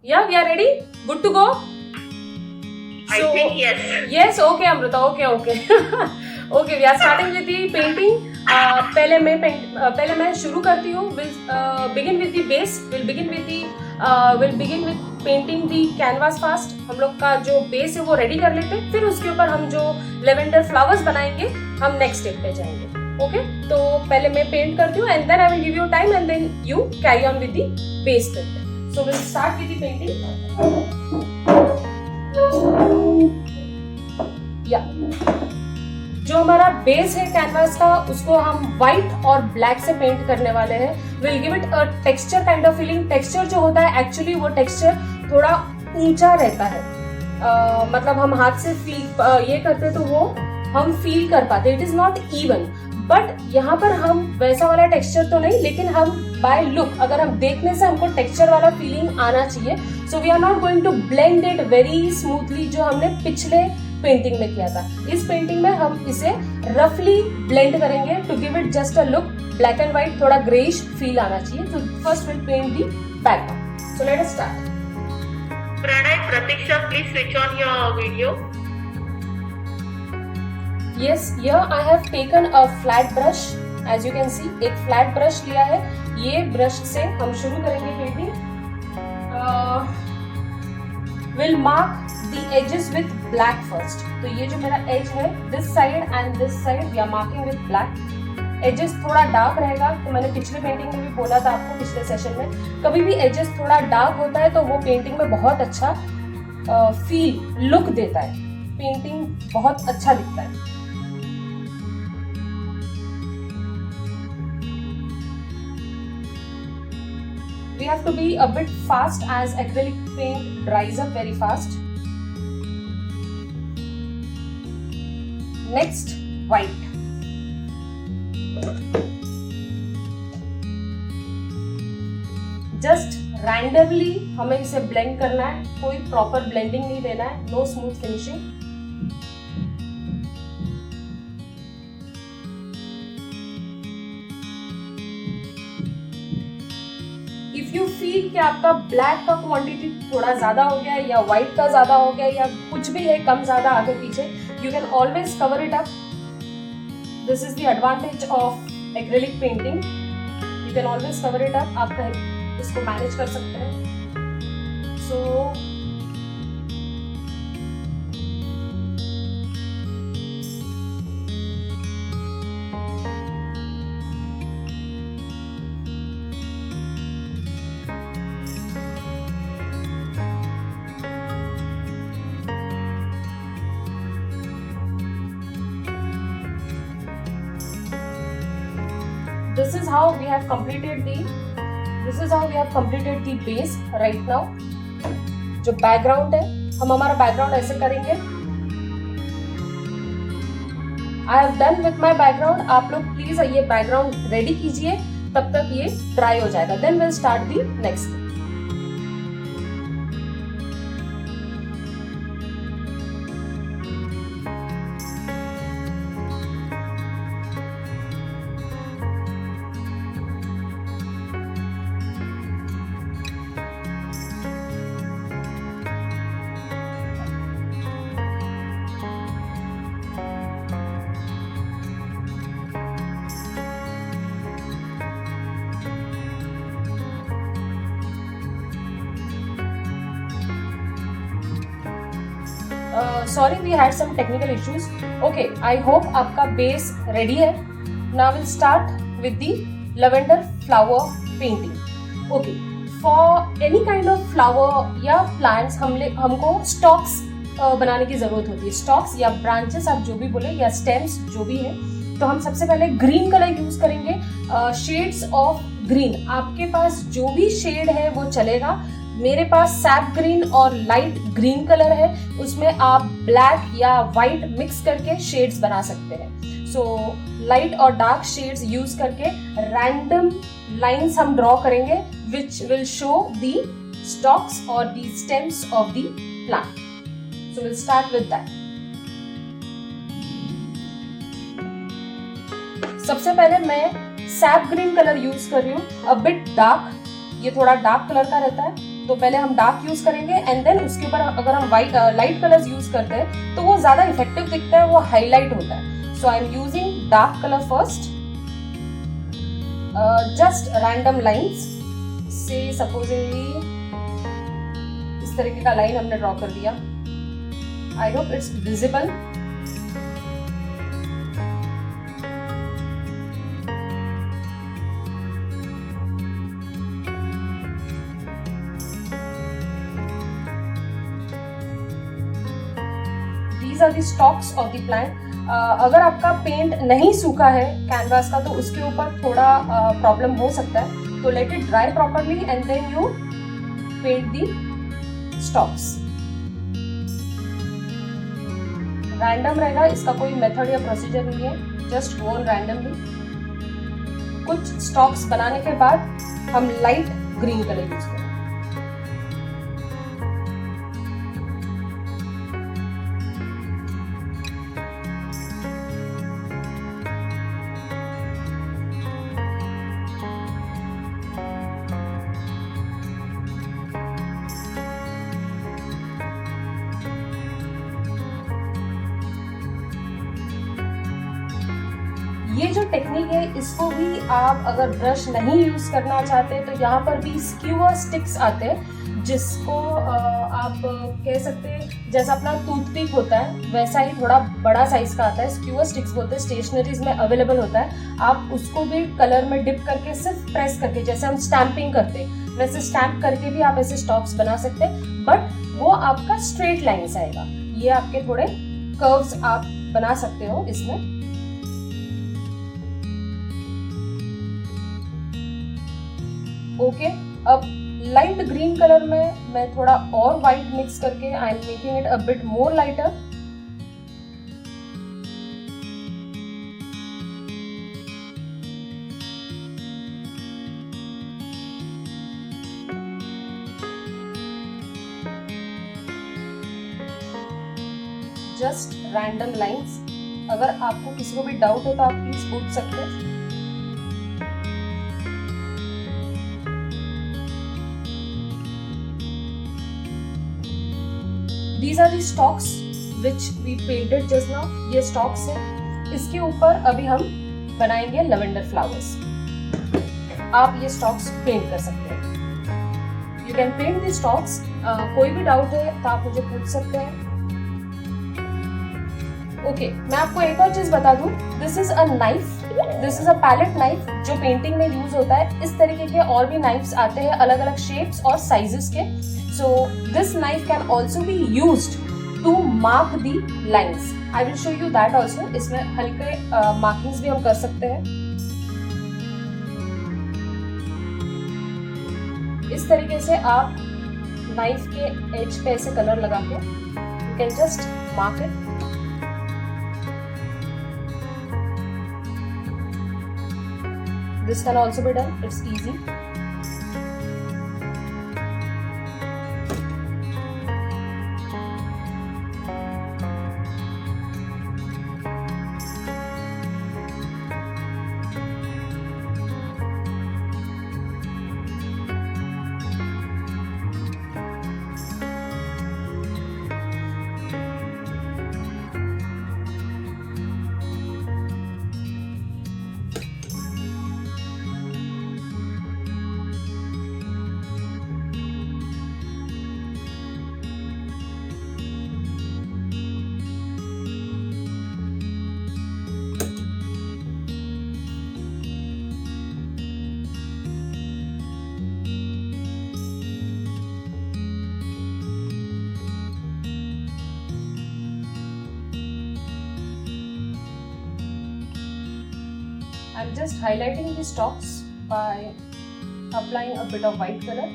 Yeah, we are ready? Good to go? I think yes. Yes, okay, Amrita, okay. Okay, we are starting with the painting. पहले मैं शुरू करती हूँ. We'll begin with the base. We'll begin with painting the canvas first. हम लोग का जो base है वो ready कर लेते हैं. फिर उसके ऊपर हम जो lavender flowers बनाएंगे, हम next step पे जाएंगे. Okay? तो पहले मैं paint करती हूँ and then I will give you time and then you carry on with the base painting. So we'll start with the painting. Yeah. जो हमारा बेस है कैनवास का उसको हम व्हाइट और ब्लैक से पेंट करने वाले हैं. Will give it a texture kind of feeling. Texture जो होता है एक्चुअली वो टेक्सचर थोड़ा ऊंचा रहता है. मतलब हम हाथ से फील ये करते तो वो हम फील कर पाते. It is not even. But यहाँ पर हम वैसा वाला टेक्सचर तो नहीं, लेकिन हम बाय लुक अगर हम देखने से हमको टेक्सचर वाला फीलिंग आना चाहिए. So we are not going to blend it very smoothly जो हमने पिछले पेंटिंग में किया था. इस पेंटिंग में हम इसे रफली ब्लेंड करेंगे to give it just a look. Black and white थोड़ा ग्रेइश फील आना चाहिए. तो first will paint the background. So let us start. Pranay, Pratiksha, please switch on your video. Yes, here I have taken a flat brush. As you can see, एक flat brush लिया है. ये brush से हम शुरू करेंगे painting. We'll mark the edges with black first. तो ये जो मेरा edge है, this side and this side we are marking with black. Edges थोड़ा dark रहेगा. तो मैंने पिछले पेंटिंग में भी बोला था आपको पिछले सेशन में, कभी भी edges थोड़ा dark होता है तो वो पेंटिंग में बहुत अच्छा फील लुक देता है. पेंटिंग बहुत अच्छा दिखता है. We have to be a bit fast as acrylic paint dries up very fast. Next, white. Just randomly हमें इसे blend करना है. कोई proper blending नहीं देना है. No smooth finishing. If you feel कि आपका ब्लैक का क्वांटिटी थोड़ा ज्यादा हो गया है या व्हाइट का ज्यादा हो गया या कुछ भी है कम ज्यादा आगे पीछे, you can always cover it up. This is the advantage of acrylic painting. You can always cover it up. आप इसको मैनेज कर सकते हैं. सो this is how we have completed the base right now. जो बैकग्राउंड है हम हमारा background ऐसे करेंगे. I have done with my background. आप लोग प्लीज ये बैकग्राउंड रेडी कीजिए, तब तक ये ड्राई हो जाएगा. Then we'll start the next. Sorry, we had some technical issues. Okay, I hope आपका base ready है. Now we'll start with the lavender flower painting. Okay, for any kind of flower या plants हमको stalks बनाने की जरूरत होती है. Stalks या branches आप जो भी बोले या stems जो भी है. तो हम सबसे पहले ग्रीन कलर यूज करेंगे. शेड्स ऑफ ग्रीन आपके पास जो भी शेड है वो चलेगा. मेरे पास सैप ग्रीन और लाइट ग्रीन कलर है, उसमें आप ब्लैक या वाइट मिक्स करके शेड्स बना सकते हैं। सो लाइट और डार्क शेड्स यूज करके रैंडम लाइंस हम ड्रॉ करेंगे which will show the stalks और the stems of the plant. So will start with that. सबसे पहले मैं सैप ग्रीन कलर यूज कर रही हूँ, अ बिट डार्क, ये थोड़ा डार्क कलर का रहता है, तो पहले हम डार्क यूज करेंगे एंड देन उसके ऊपर अगर हम लाइट कलर्स यूज करते हैं तो वो ज्यादा इफेक्टिव दिखता है, वो हाईलाइट होता है। So I am using dark colour first, just random lines से सपोजिंगली इस तरीके का लाइन हमने ड्रॉ कर दिया। I hope it's visible. These are the stalks of the plant. अगर आपका पेंट नहीं सूखा है कैनवास का तो उसके ऊपर थोड़ा प्रॉब्लम हो सकता है, तो let it dry properly and then you paint the strokes. Random रहेगा, इसका कोई मेथड या प्रोसीजर नहीं है, जस्ट गो ऑन रैंडमली। कुछ स्टॉक्स बनाने के बाद हम लाइट ग्रीन कलर यूज करेंगे। ये जो टेक्निक है इसको भी आप अगर ब्रश नहीं यूज करना चाहते तो यहाँ पर भी स्क्यूअर स्टिक्स आते हैं, जिसको आप कह सकते हैं जैसा अपना टूथपिक होता है वैसा ही थोड़ा बड़ा साइज का आता है, स्क्यूअर स्टिक्स बोलते हैं, स्टेशनरीज में अवेलेबल होता है। आप उसको भी कलर में डिप करके सिर्फ प्रेस करके, जैसे हम स्टैंपिंग करते हैं वैसे स्टैंप करके भी आप ऐसे स्टॉक्स बना सकते हैं, बट वो आपका स्ट्रेट लाइन्स आएगा। ये आपके थोड़े कर्व्स आप बना सकते हो इसमें। ओके, अब लाइट ग्रीन कलर में मैं थोड़ा और वाइट मिक्स करके I am making it a bit more lighter. Just random lines. अगर आपको किसी को भी डाउट हो तो आप प्लीज पूछ सकते हैं। These are the stalks which we painted just now. ये stalks है, इसके ऊपर अभी हम बनाएंगे लेवेंडर फ्लावर्स। आप ये stalks पेंट कर सकते हैं। You can paint the stalks. कोई भी डाउट है तो आप मुझे पूछ सकते हैं। ओके, मैं आपको एक और चीज बता दूं, this is a knife, this is a palette knife जो पेंटिंग में यूज होता है। इस तरीके के और भी नाइफ्स आते हैं अलग अलग शेप्स और साइजेस के। So this knife can also be used to mark the lines. I will show you that also. इसमें हल्के मार्किंग्स भी हम कर सकते हैं। इस तरीके से आप नाइफ के एज पे ऐसे कलर लगा के you can just mark it. This can also be done. It's easy. I'm just highlighting the stalks by applying a bit of white color.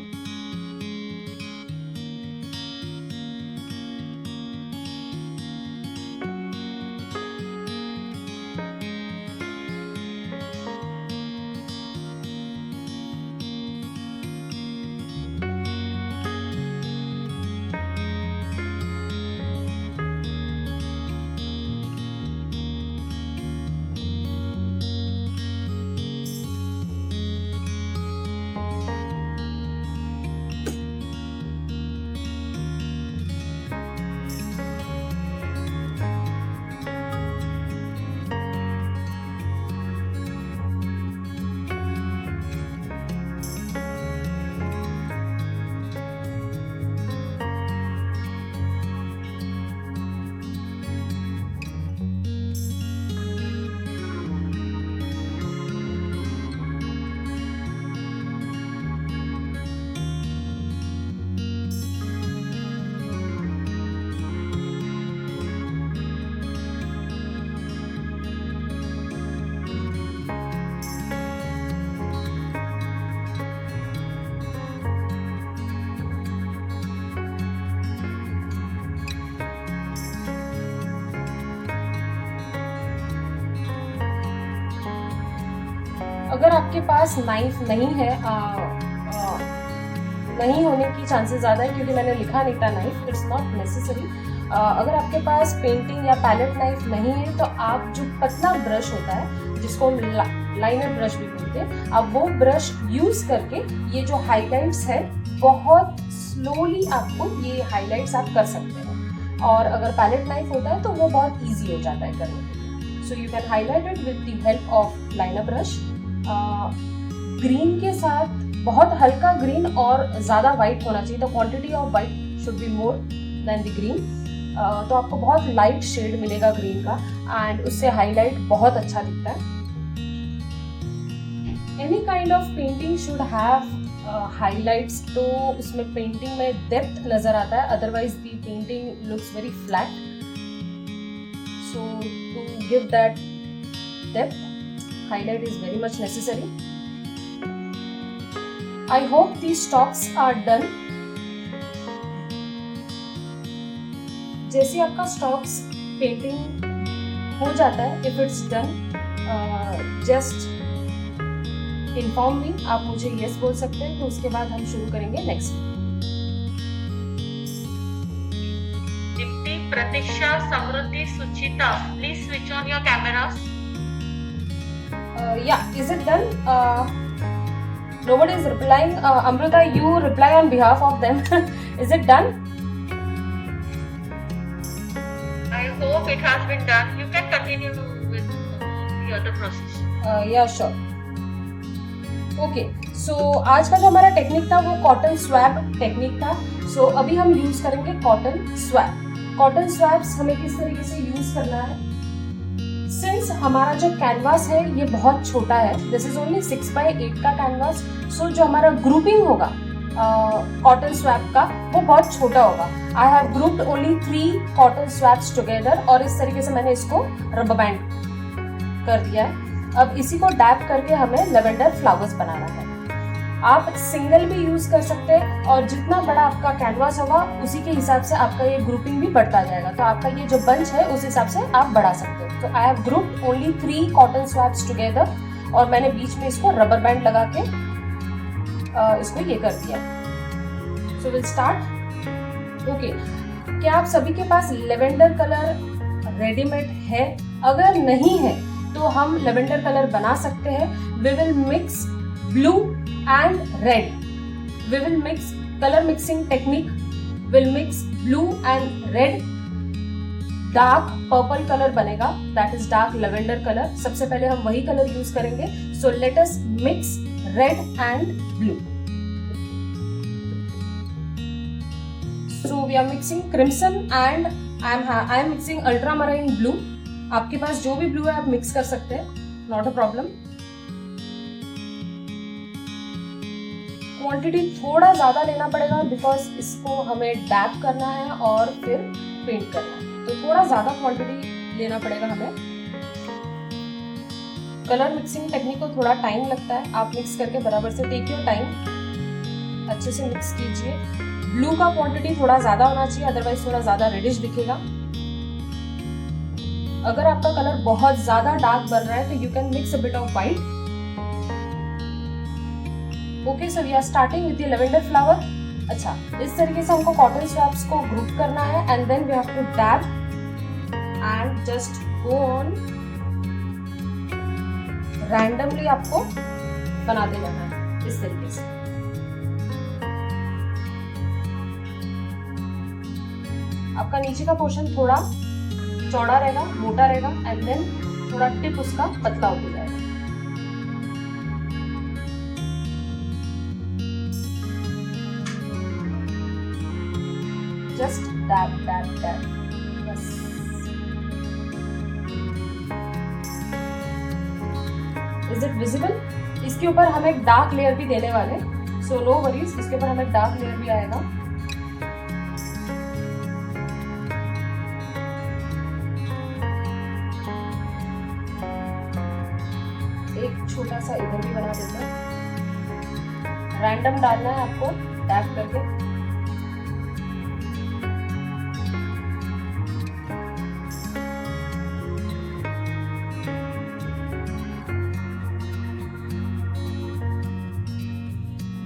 अगर आपके पास नाइफ नहीं है, नहीं होने की चांसेस ज़्यादा है क्योंकि मैंने लिखा नहीं था नाइफ, इट्स नॉट नेसेसरी। अगर आपके पास पेंटिंग या पैलेट नाइफ नहीं है तो आप जो पतला ब्रश होता है जिसको हम लाइनर ब्रश भी बोलते हैं, आप वो ब्रश यूज करके ये जो हाइलाइट्स है बहुत स्लोली आपको ये हाइलाइट्स आप कर सकते हैं। और अगर पैलेट नाइफ होता है तो वो बहुत ईजी हो जाता है करने के लिए। So you can highlight it with the help of liner brush. Green के साथ बहुत हल्का ग्रीन और ज़्यादा वाइट होना चाहिए, the quantity of white should be more than the green. तो आपको बहुत लाइट शेड मिलेगा ग्रीन का एंड उससे हाईलाइट बहुत अच्छा दिखता है। Any kind of painting should have highlights, तो उसमें पेंटिंग में डेप्थ नजर आता है, otherwise the painting looks very flat. So to give that depth, highlight is very much necessary. I hope these talks are done. जैसे आपका stocks painting हो जाता है, if it's done just inform me, आप मुझे यस बोल सकते हैं, तो उसके बाद हम शुरू करेंगे next. Deepti, Pratiksha, Samriddhi, Suchita, please switch on your cameras. Yeah, is it done? Nobody is replying. Amrita, you reply on behalf of them. Is it done? I hope it has been done. You can continue with the other process. Yeah, sure. Okay, so आज का जो हमारा technique था वो cotton swab technique था। So अभी हम use करेंगे कॉटन स्वैप। कॉटन स्वैप्स हमें किस तरीके से यूज करना है, सिंस हमारा जो कैनवास है ये बहुत छोटा है, दिस इज ओनली 6x8 का कैनवास, सो जो हमारा ग्रुपिंग होगा कॉटन स्वैप का वो बहुत छोटा होगा। I have grouped only 3 cotton swaps together और इस तरीके से मैंने इसको रबर बैंड कर दिया है। अब इसी को डैप करके हमें लेवेंडर फ्लावर्स बनाना है। आप सिंगल भी यूज कर सकते हैं और जितना बड़ा आपका कैनवास होगा उसी के हिसाब से आपका ये ग्रुपिंग भी बढ़ता जाएगा, तो आपका ये जो बंच है उस हिसाब से आप बढ़ा सकते हो। तो I have grouped only 3 cotton swaps together और मैंने बीच में इसको रबर बैंड लगा के इसको ये कर दिया। सो विल स्टार्ट। ओके, क्या आप सभी के पास लेवेंडर कलर रेडीमेड है? अगर नहीं है तो हम लेवेंडर कलर बना सकते हैं। We will mix blue and red. We will mix color mixing technique. Will mix blue and red. Dark purple color बनेगा, that is dark lavender color. सबसे पहले हम वही कलर यूज करेंगे. So let us mix red and blue. So we are mixing crimson and I am mixing ultramarine blue. आपके पास जो भी blue है आप mix कर सकते हैं, not a problem. क्वांटिटी थोड़ा ज़्यादा लेना पड़ेगा बिकॉज इसको हमें डैप करना है और फिर पेंट करना है, तो थोड़ा ज़्यादा क्वांटिटी लेना पड़ेगा हमें। कलर मिक्सिंग टेक्निक को थोड़ा टाइम लगता है, आप मिक्स करके बराबर से टेक योर टाइम, अच्छे से मिक्स कीजिए। ब्लू का क्वांटिटी थोड़ा ज़्यादा होना चाहिए, अदरवाइज थोड़ा ज़्यादा रेडिश दिखेगा। अगर आपका कलर बहुत ज़्यादा डार्क बन रहा है तो you can mix a bit of white. Okay, so we are starting with the lavender flower. अच्छा, इस तरीके से हमको कॉटन स्वैप्स को ग्रुप करना है and then we have to dab and just go on, randomly आपको बनाते जाना है इस तरीके से। आपका नीचे का पोर्शन थोड़ा चौड़ा रहेगा, मोटा रहेगा एंड देन थोड़ा टिप उसका पतला होता जाएगा। Just dab, dab, dab. बस। Is it visible? इसके ऊपर हम एक डार्क लेयर भी देने वाले, so no worries, इसके ऊपर हमें डार्क लेयर भी आएगा। एक छोटा सा इधर भी बना देते हैं। रैंडम डालना है आपको डैब करके।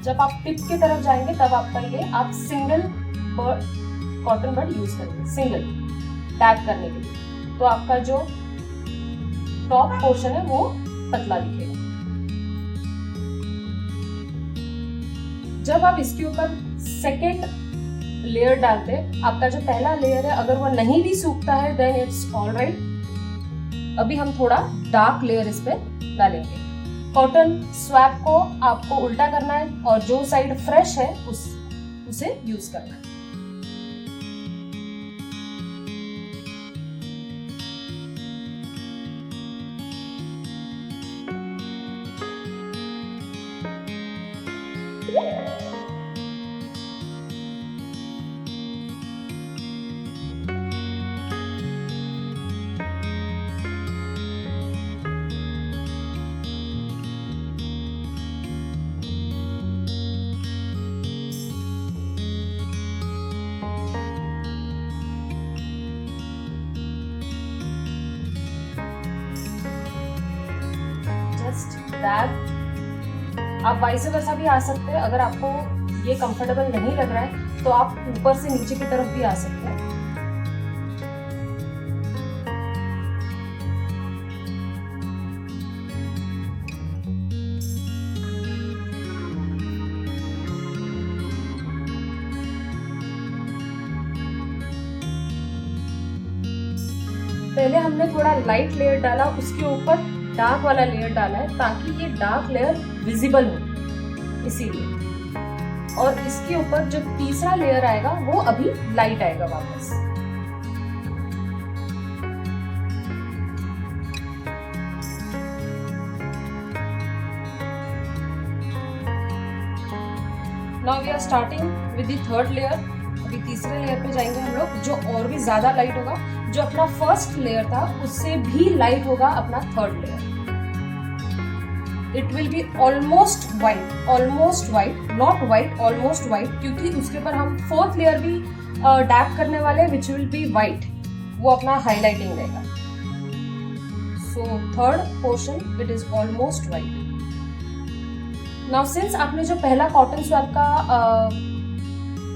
जब आप टिप की तरफ जाएंगे तब आपका ये आप सिंगल कॉटन बड यूज करेंगे, सिंगल टैग करने के लिए, तो आपका जो टॉप पोर्शन है वो पतला दिखेगा। जब आप इसके ऊपर सेकेंड लेयर डालते हैं, आपका जो पहला लेयर है अगर वो नहीं भी सूखता है देन इट्स ऑलराइट। अभी हम थोड़ा डार्क लेयर इस पे डालेंगे। कॉटन स्वैप को आपको उल्टा करना है और जो साइड फ्रेश है उसे यूज करना है। आप वाइस वर्सा भी आ सकते हैं। अगर आपको ये कंफर्टेबल नहीं लग रहा है तो आप ऊपर से नीचे की तरफ भी आ सकते हैं। पहले हमने थोड़ा लाइट लेयर डाला, उसके ऊपर डार्क वाला लेयर डाला है ताकि ये डार्क लेयर विजिबल हो, इसीलिए। और इसके ऊपर जो तीसरा लेयर आएगा वो अभी लाइट आएगा वापस। Now we are starting with the third layer. अभी तीसरे लेयर पे जाएंगे हम लोग, जो और भी ज्यादा लाइट होगा। जो अपना फर्स्ट लेयर था उससे भी लाइट होगा अपना third layer. It will be almost white, not white, almost white, क्योंकि उसके ऊपर हम फोर्थ लेयर भी डैप करने वाले हैं विच विल बी वाइट, वो अपना हाईलाइटिंग रहेगा। So third portion it is almost white. Now since आपने जो पहला कॉटन स्वैप का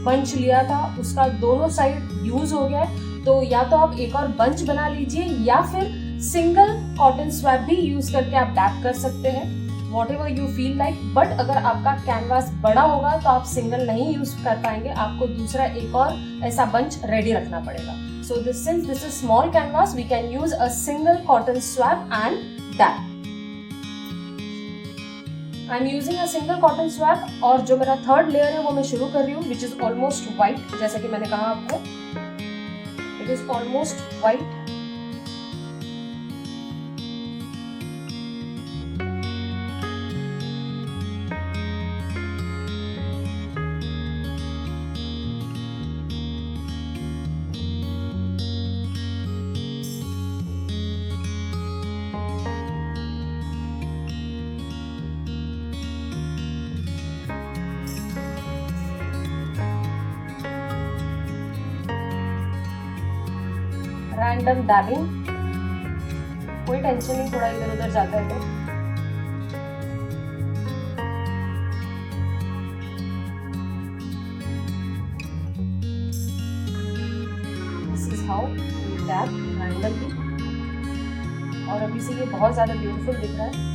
बंच लिया था उसका दोनों साइड यूज हो गया है, तो या तो आप एक और बंच बना लीजिए या फिर सिंगल कॉटन स्वैप भी यूज करके आप डैप कर सकते हैं, whatever you feel like। But अगर आपका कैनवास बड़ा होगा तो आप सिंगल नहीं यूज कर पाएंगे, आपको दूसरा एक और ऐसा बंच रेडी रखना पड़ेगा। सो since this is small canvas we can use a single cotton swab and dap। I am using a single cotton swap और जो मेरा थर्ड लेयर है वो मैं शुरू कर रही हूँ विच इज ऑलमोस्ट व्हाइट। जैसा कि मैंने कहा आपको it is almost white. Random dabbing, कोई टेंशन नहीं, थोड़ा इधर उधर जाता है तो। This is how we dab randomly. और अभी से ये बहुत ज्यादा ब्यूटीफुल दिख रहा है।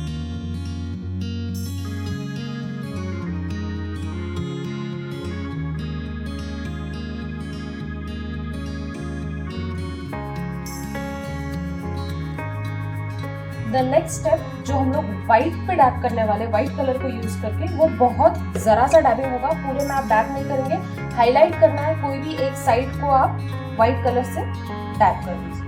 द नेक्स्ट स्टेप जो हम लोग व्हाइट पे डैप करने वाले, व्हाइट कलर को यूज करके, वो बहुत जरा सा डैबिंग होगा, पूरे में आप डैप नहीं करेंगे। हाईलाइट करना है, कोई भी एक साइड को आप व्हाइट कलर से डैप कर दीजिए।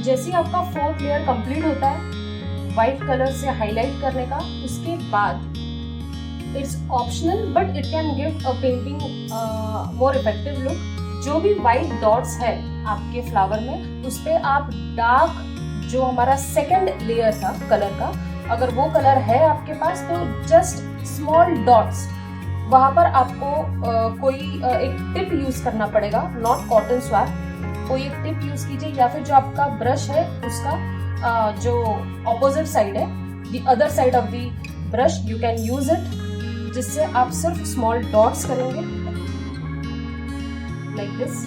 जैसे ही आपका फोर्थ लेयर कंप्लीट होता है व्हाइट कलर से हाईलाइट करने का, उसके बाद it's optional but it can give a painting more effective look. जो भी व्हाइट डॉट्स है आपके फ्लावर में, उस पे आप डार्क जो हमारा सेकंड लेयर था कलर का, अगर वो कलर है आपके पास तो जस्ट स्मॉल डॉट्स वहां पर आपको कोई एक टिप यूज करना पड़ेगा, नॉट कॉटन स्वैप। कोई एक टिप यूज कीजिए, या फिर जो आपका ब्रश है उसका जो ऑपोजिट साइड है, the other side of the brush, you can use it, जिससे आप सिर्फ स्मॉल डॉट्स करेंगे लाइक दिस।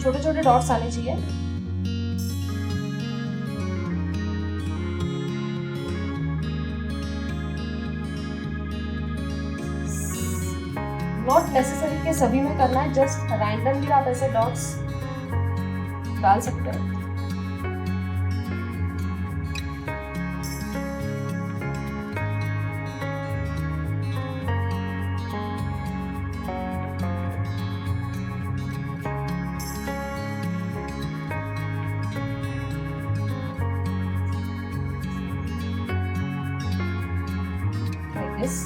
छोटे छोटे डॉट्स आने चाहिए। नॉट नेसेसरी के सभी में करना है, जस्ट रैंडमली आप ऐसे डॉट्स डाल सकते हैं। Like this.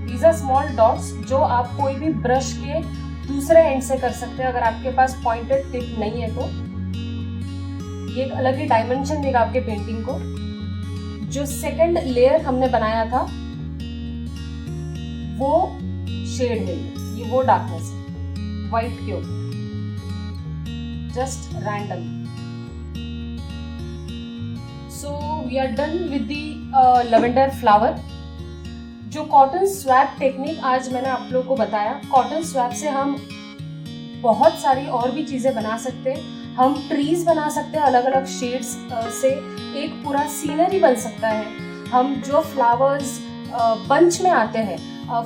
These are small dots जो आप कोई भी ब्रश के दूसरे एंड से कर सकते हैं, अगर आपके पास पॉइंटेड टिप नहीं है तो। ये एक अलग ही डायमेंशन देगा आपके पेंटिंग को। जो सेकंड लेयर हमने बनाया था वो शेड है, ये वो डार्कनेस है व्हाइट के ऊपर, just random. So we are done with the lavender flower. जो कॉटन स्वैप टेक्निक आज मैंने आप लोगों को बताया, कॉटन स्वैप से हम बहुत सारी और भी चीजें बना सकते हैं। हम ट्रीज बना सकते हैं अलग अलग शेड्स से, एक पूरा सीनरी बन सकता है। हम जो फ्लावर्स बंच में आते हैं,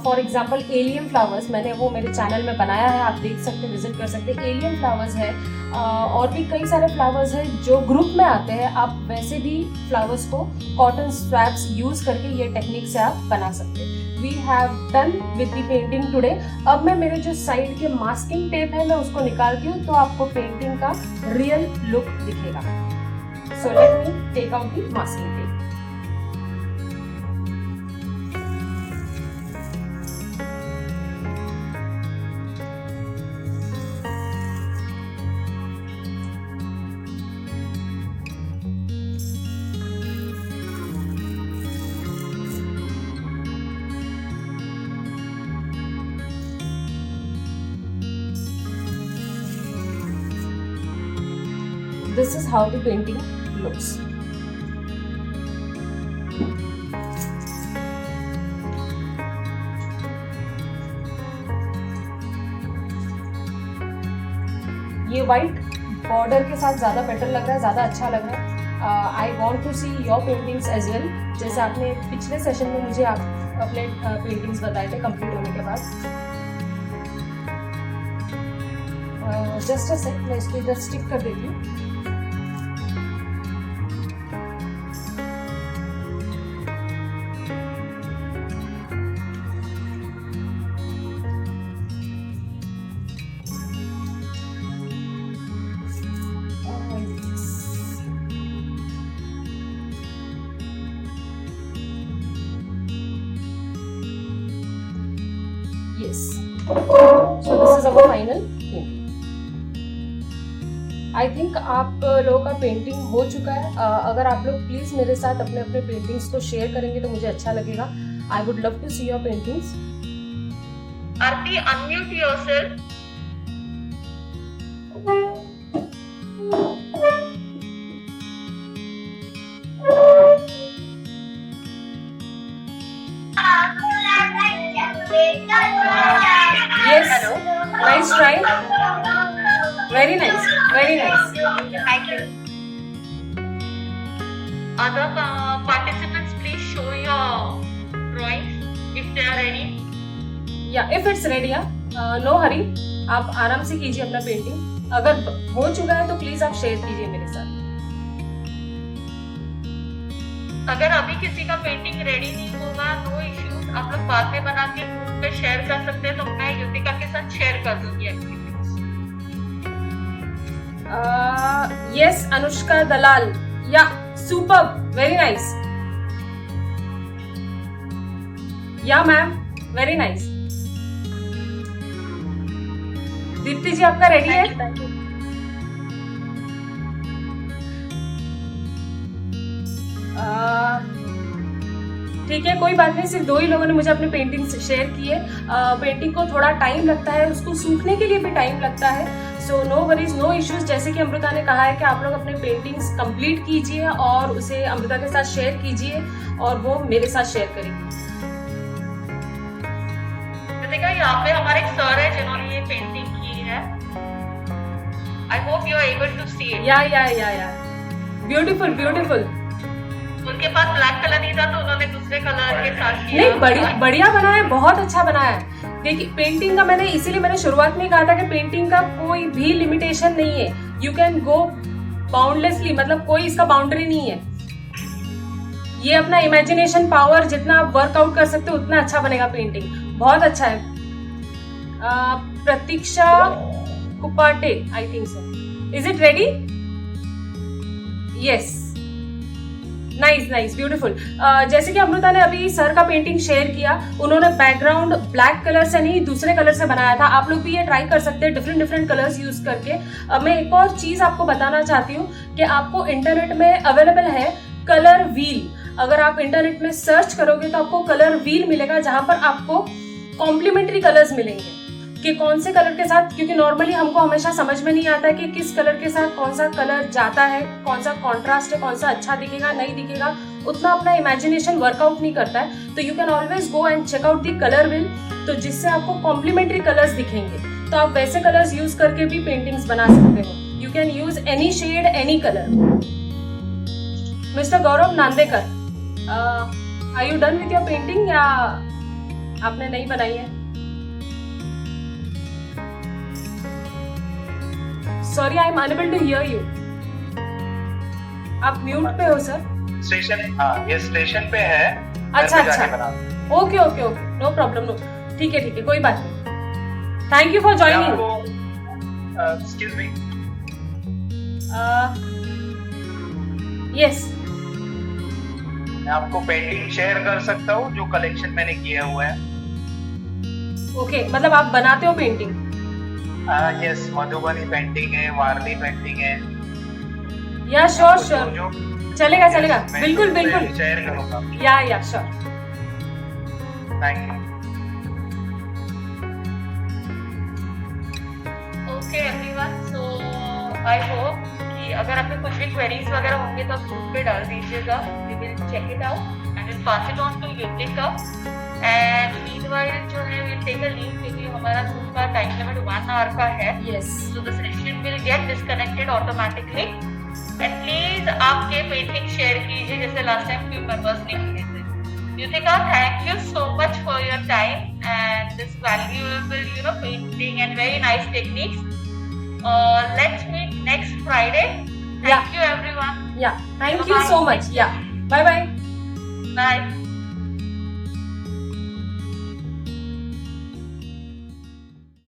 फॉर एग्जाम्पल एलियन फ्लावर्स, मैंने वो मेरे चैनल में बनाया है, आप देख सकते हैं, विजिट कर सकते हैं। एलियन फ्लावर्स है, और भी कई सारे फ्लावर्स हैं जो ग्रुप में आते हैं। आप वैसे भी फ्लावर्स को कॉटन स्वैप्स यूज करके ये टेक्निक से आप बना सकते हैं। We have done with the painting today. अब मैं मेरे जो साइड के मास्किंग टेप है मैं उसको निकालती हूँ, तो आपको पेंटिंग का रियल लुक दिखेगा। So let me take out the masking tape. This is how the painting looks. ये व्हाइट बॉर्डर के साथ ज़्यादा बेटर लग रहा है, ज़्यादा अच्छा लग रहा है। I want to see your paintings as well. जैसे आपने पिछले सेशन में मुझे आप अपने पेंटिंग्स बताए थे कंप्लीट होने के बाद। जस्ट अ सेक, मैं इसको इधर स्टिक कर देती हूँ। Yes. So this is our final painting. I think आप लोगों का पेंटिंग हो चुका है। अगर आप लोग प्लीज मेरे साथ अपने अपने पेंटिंग्स को शेयर करेंगे तो मुझे अच्छा लगेगा। I would love to see your paintings. Arti, unmute yourself. Yes. Hello. Nice try. Very nice. Very nice. Thank you. Other participants, please show your drawings if they are ready. Yeah, if it's ready, no hurry. आप आराम से कीजिए अपना painting. अगर हो चुका है तो प्लीज आप शेयर कीजिए मेरे साथ। अगर अभी किसी का पेंटिंग रेडी नहीं होगा, नो इश्यूज, आप लोग बाद में बना के ग्रुप पे शेयर कर सकते हैं, तो मैं युतिका के साथ शेयर कर दूंगी एक्टिविटीज। यस अनुष्का दलाल, या सुपर्ब, वेरी नाइस, या मैम वेरी नाइस। दीप्ति जी आपका रेडी है? ठीक है, कोई बात नहीं, सिर्फ 2 ही लोगों ने मुझे अपनी पेंटिंग शेयर की है। पेंटिंग को थोड़ा टाइम लगता है, उसको सूखने के लिए भी टाइम लगता है, so no worries, no issues. जैसे कि अमृता ने कहा है कि आप लोग अपने पेंटिंग्स कंप्लीट कीजिए और उसे अमृता के साथ शेयर कीजिए और वो मेरे साथ शेयर करेगी। देखा, यहाँ पे हमारे एक सर है जिन्होंने ये पेंटिंग की है। I hope you are able to see it. या ब्यूटीफुल ब्यूटीफुल। उनके पास ब्लैक कलर नहीं था तो उन्होंने दूसरे कलर के साथ किया। नहीं, बढ़िया बना है, बहुत अच्छा बना है। देखिए पेंटिंग का इसीलिए मैंने शुरुआत में कहा था कि पेंटिंग का कोई भी लिमिटेशन नहीं है, यू कैन गो बाउंडलेसली, मतलब कोई इसका बाउंड्री नहीं है। ये अपना इमेजिनेशन पावर जितना आप वर्कआउट कर सकते हो उतना अच्छा बनेगा पेंटिंग, बहुत अच्छा है। Pratiksha Kupate, I think so, is it ready? Yes, nice beautiful. जैसे कि अमृता ने अभी सर का पेंटिंग शेयर किया, उन्होंने बैकग्राउंड ब्लैक कलर से नहीं दूसरे कलर से बनाया था। आप लोग भी ये ट्राई कर सकते हैं डिफरेंट कलर्स यूज करके। मैं एक और चीज आपको बताना चाहती हूँ कि आपको इंटरनेट में अवेलेबल है कलर व्हील। अगर आप इंटरनेट में सर्च करोगे तो आपको कलर व्हील मिलेगा, जहां पर आपको कॉम्प्लीमेंट्री कलर्स मिलेंगे कि कौन से कलर के साथ, क्योंकि नॉर्मली हमको हमेशा समझ में नहीं आता कि किस कलर के साथ कौन सा कलर जाता है, कौन सा कॉन्ट्रास्ट है, कौन सा अच्छा दिखेगा नहीं दिखेगा, उतना अपना इमेजिनेशन वर्कआउट नहीं करता है। तो you can always go and check out the colour wheel, तो जिससे आपको कॉम्प्लीमेंट्री कलर्स दिखेंगे, तो आप वैसे कलर्स यूज करके भी पेंटिंग्स बना सकते हो। You can use any shade, any colour. Mister Gaurav Nandekar, are you done with your painting या आपने नहीं बनाई है? Sorry, I am unable to hear you. आप म्यूट पे हो सर? स्टेशन, हाँ ये स्टेशन पे है। अच्छा, ओके, नो प्रॉब्लम, नो, ठीक है, कोई बात नहीं। Thank you for joining. Excuse me, yes, मैं आपको पेंटिंग शेयर कर सकता हूँ जो कलेक्शन मैंने किया हुआ है। ओके, मतलब आप बनाते हो पेंटिंग? यस, मधुबनी पेंटिंग है, वारली पेंटिंग है। या श्योर, चलेगा, बिल्कुल शेयर करूंगा। या sure, thank you. Okay everyone, so I hope कि अगर आपके कुछ भी क्वेरीज वगैरह होंगे तो ग्रुप पे डाल दीजिएगा, we will check it out and will pass it on to Yutika. And meanwhile जो है विल टेक अ लीव, क्योंकि हमारा ग्रुप का टाइम लिमिट 1 आवर का है। Yes, so the session will get disconnected automatically. And please आपके painting share कीजिए जैसे लास्ट टाइम फ्यू मेंबर्स ने किए थे। Yutika, thank you so much for your time and this valuable painting and very nice techniques. Let's meet next Friday. Thank you everyone. Yeah, thank you so much. Yeah, bye. Bye.